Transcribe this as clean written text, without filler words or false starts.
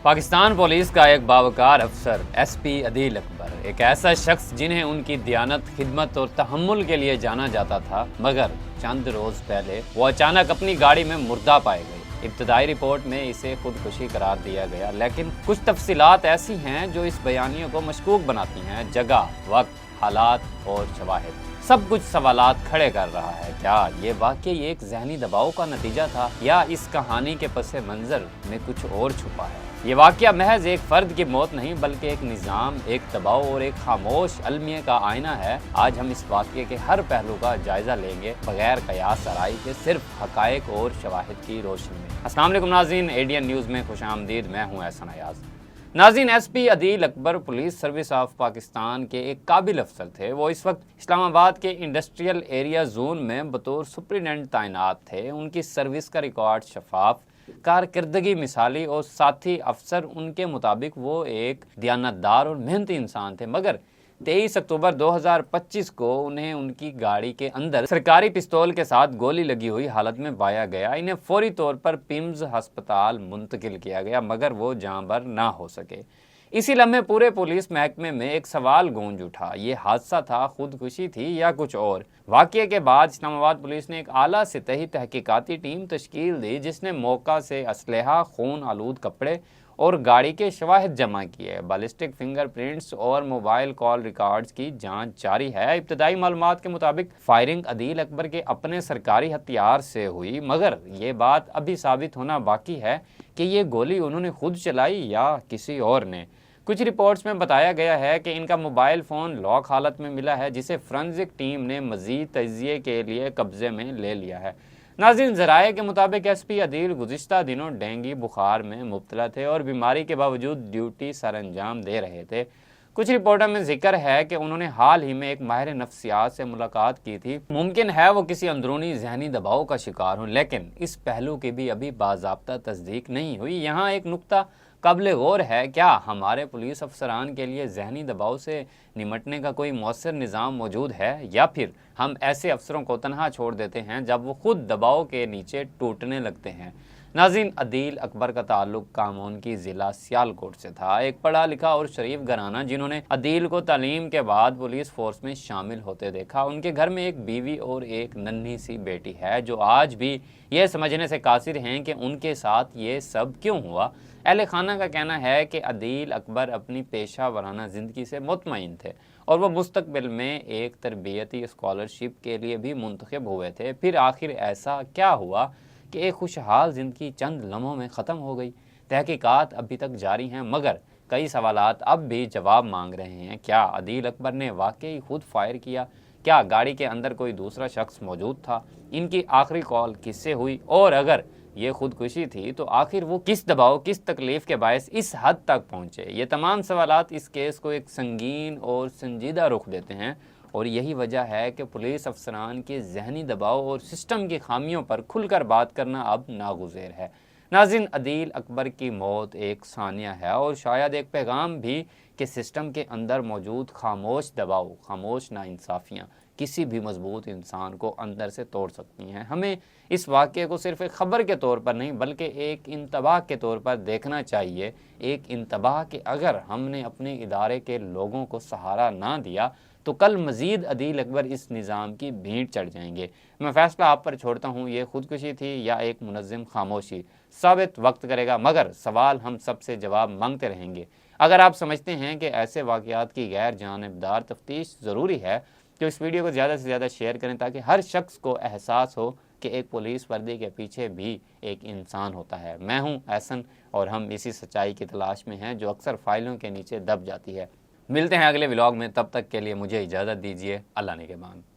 Pakistan police का एक बावकार अफसर SP अदील अकबर, एक ऐसा शख्स जिन्हें उनकी दियानत, खिदमत और तहम्मुल के लिए जाना जाता था, मगर चंद रोज पहले वो अचानक अपनी गाड़ी में मुर्दा पाए गए। इब्तदाई रिपोर्ट में इसे खुदकुशी करार दिया गया, लेकिन कुछ तफसीलात ऐसी हैं जो इस बयानियों को मशकूक बनाती हैं। जगह, वक्त, हालात और शवाहिद सब कुछ सवालात खड़े कर रहा है। क्या ये वाकई एक जहनी दबाव का नतीजा था, या इस कहानी के पस मंजर में कुछ और छुपा है? ये वाकया महज एक फर्द की मौत नहीं, बल्कि एक निज़ाम, एक दबाव और एक खामोश अलमिया का आईना है। आज हम इस वाकये के हर पहलू का जायजा लेंगे, बगैर कयास आराई के, सिर्फ हकायक और शवाहिद की रोशनी में। अस्सलाम वालेकुम नाज़रीन, ADN न्यूज़ में खुशामदीद। मैं हूँ एहसन अयाज। नाज़रीन, SP Adeel Akbar police service of Pakistan के एक काबिल अफसर थे। वो इस वक्त इस्लामाबाद के इंडस्ट्रियल एरिया जोन में बतौर सुपरिटेंडेंट तैनात थे। उनकी सर्विस का रिकॉर्ड शफाफ, कारकर्दगी मिसाली और साथी अफसर उनके मुताबिक वो एक दियानतदार और मेहनती इंसान थे। मगर 23 अक्टूबर 2025 को उन्हें उनकी गाड़ी के अंदर सरकारी पिस्तौल के साथ गोली लगी हुई हालत में पाया गया। इन्हें फौरी तौर पर पिम्स हस्पताल मुंतकिल किया गया, मगर वो जाँ बर ना हो सके। इसी लम्हे पूरे पुलिस महकमे में एक सवाल गूंज उठा, ये हादसा था, खुदकुशी थी या कुछ और? वाकये के बाद इस्लामाबाद पुलिस ने एक आला सतही तहकीकाती टीम तश्कील दी, जिसने मौका से असलहा, खून आलूद कपड़े और गाड़ी के शवाहिद जमा किए। बैलिस्टिक फिंगरप्रिंट्स और मोबाइल कॉल रिकॉर्ड्स की जांच जारी है। इब्तदाई मालूमात के मुताबिक फायरिंग अदील अकबर के अपने सरकारी हथियार से हुई, मगर ये बात अभी साबित होना बाकी है कि ये गोली उन्होंने खुद चलाई या किसी और ने। कुछ रिपोर्ट्स में बताया गया है कि इनका मोबाइल फ़ोन लॉक हालत में मिला है, जिसे फोरेंसिक टीम ने मज़ीद तजिए के लिए कब्जे में ले लिया है। नाज़रीन, ज़राए के मुताबिक SP अदील गुज़िश्ता दिनों डेंगू बुखार में मुब्तला थे और बीमारी के बावजूद ड्यूटी सर अंजाम दे रहे थे। कुछ रिपोर्टों में जिक्र है कि उन्होंने हाल ही में एक माहिर नफ्सियात से मुलाकात की थी। मुमकिन है वो किसी अंदरूनी जहनी दबाव का शिकार हो, लेकिन इस पहलू की भी अभी बाज़ाब्ता तस्दीक नहीं हुई। यहाँ एक नुक्ता काबिल गौर है, क्या हमारे पुलिस अफसरान के लिए जहनी दबाव से निमटने का कोई मौसर निज़ाम मौजूद है, या फिर हम ऐसे अफसरों को तनहा छोड़ देते हैं जब वो खुद दबाव के नीचे टूटने लगते हैं? नाज़रीन, अदील अकबर का ताल्लुक कामोन की ज़िला सियालकोट से था। एक पढ़ा लिखा और शरीफ घराना जिन्होंने अदील को तालीम के बाद पुलिस फोर्स में शामिल होते देखा। उनके घर में एक बीवी और एक नन्ही सी बेटी है, जो आज भी ये समझने से कासिर हैं कि उनके साथ ये सब क्यों हुआ। अहले खाना का कहना है कि अदील अकबर अपनी पेशा वराना ज़िंदगी से मुतमईन थे और वह मुस्तकबिल में एक तरबियती स्कॉलरशिप के लिए भी मुंतखब हुए थे। फिर आखिर ऐसा क्या हुआ कि एक खुशहाल ज़िंदगी चंद लम्हों में ख़त्म हो गई? तहकीकात अभी तक जारी हैं, मगर कई सवालात अब भी जवाब मांग रहे हैं। क्या अदील अकबर ने वाकई खुद फायर किया? क्या गाड़ी के अंदर कोई दूसरा शख्स मौजूद था? इनकी आखिरी कॉल किससे हुई? और अगर ये खुदकुशी थी तो आखिर वो किस दबाव, किस तकलीफ के बायस इस हद तक पहुँचे? ये तमाम सवालात इस केस को एक संगीन और संजीदा रुख देते हैं, और यही वजह है कि पुलिस अफसरान के जहनी दबाव और सिस्टम की खामियों पर खुलकर बात करना अब नागुज़ेर है। नाज़रीन, अदील अकबर की मौत एक सानिया है और शायद एक पैगाम भी कि सिस्टम के अंदर मौजूद खामोश दबाव, खामोश नाइंसाफ़ियाँ किसी भी मजबूत इंसान को अंदर से तोड़ सकती हैं। हमें इस वाक़ये को सिर्फ एक ख़बर के तौर पर नहीं, बल्कि एक इंतबाह के तौर पर देखना चाहिए। एक इंतबाह कि अगर हमने अपने इदारे के लोगों को सहारा ना दिया तो कल मज़ीद अदील अकबर इस निज़ाम की भीड़ चढ़ जाएंगे। मैं फ़ैसला आप पर छोड़ता हूँ, ये खुदकुशी थी या एक मुनज़्ज़म खामोशी, साबित वक्त करेगा, मगर सवाल हम सबसे जवाब मांगते रहेंगे। अगर आप समझते हैं कि ऐसे वाक़यात की गैर जानिबदार तफ्तीश ज़रूरी है तो इस वीडियो को ज़्यादा से ज़्यादा शेयर करें, ताकि हर शख्स को एहसास हो कि एक पुलिस वर्दी के पीछे भी एक इंसान होता है। मैं हूं एहसन और हम इसी सच्चाई की तलाश में हैं जो अक्सर फाइलों के नीचे दब जाती है। मिलते हैं अगले व्लॉग में, तब तक के लिए मुझे इजाज़त दीजिए। अल्लाह निगहबान।